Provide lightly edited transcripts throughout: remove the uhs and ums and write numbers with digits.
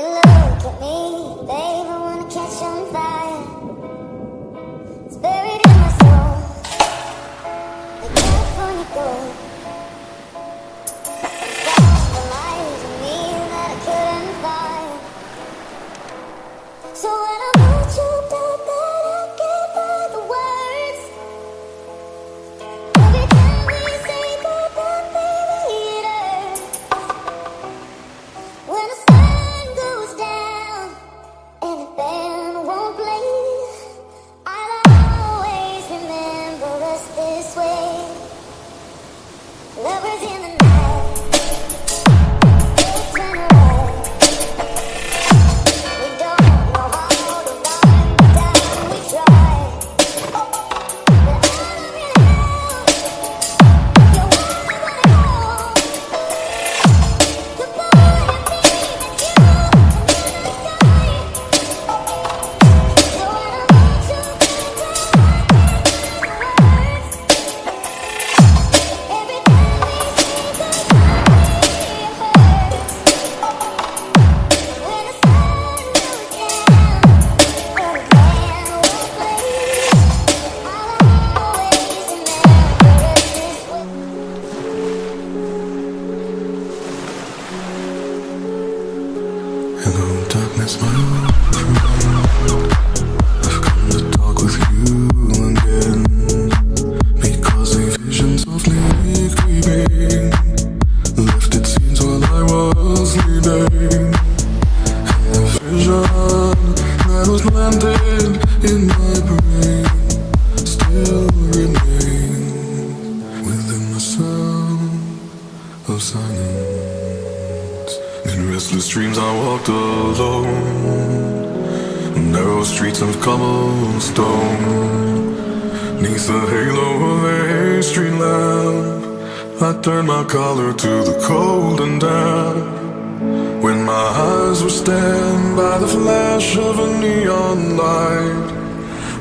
look at me, babe, I wanna catch on fire. It's buried in my soul, like California gold. Found the light in me that I couldn't find. So when I'm all choked up that I can't find the words, every time we say goodbye, baby, it hurts. When the sun goes down and the band won't play, I'll always remember us this way. Lovers in the night, we'll turn around. We don't know how to run down, we try. But I'm in hell, you wanna go. The boy in me that you cannot die. So when I'm all choked up, I can't find the words. Every time we say goodbye, it hurts. When the sun goes down and the band won't play, I'll always remember us this way. Hello, darkness, my old friend. I've come to talk with you again, because a vision softly creeping left its scenes while I was sleeping. A vision that was planted in my brain still remains within the sound of silence. In restless dreams I walked alone, narrow streets of cobblestone. Neath the halo of a street lamp, I turned my collar to the cold and damp. When my eyes were stabbed by the flash of a neon light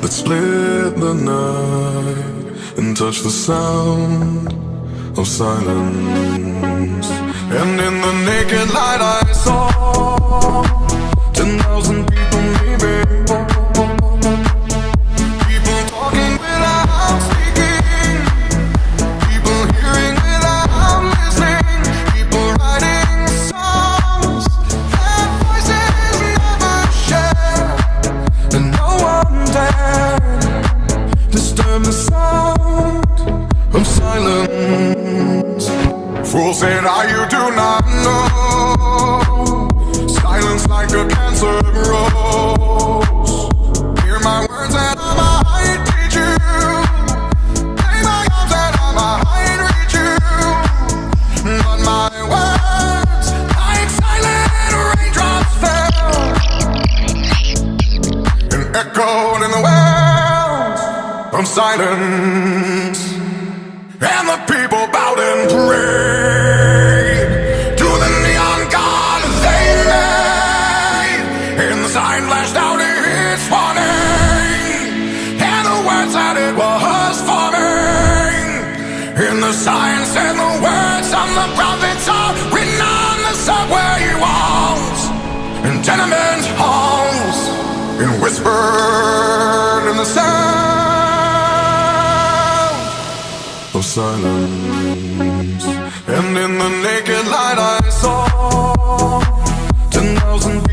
that split the night and touched the sound of silence. And in the naked light I saw 10,000 people maybe, people talking without speaking, people hearing without listening, people writing songs that voices never share, and no one dared disturb the sound of silence. Fool said, you do not know. Silence like a cancer grows. Hear my words and I might teach you. Play my arms and I might reach you. But my words, like silent raindrops, fell and echoed in the wells of silence. And the people bowed and prayed to the neon god they made. And the sign flashed out its warning, and the words that it was forming. And the sign said the words of the prophets are written on the subway walls and tenement halls, and whispered in the sound of silence. And in the naked light I saw 10,000 people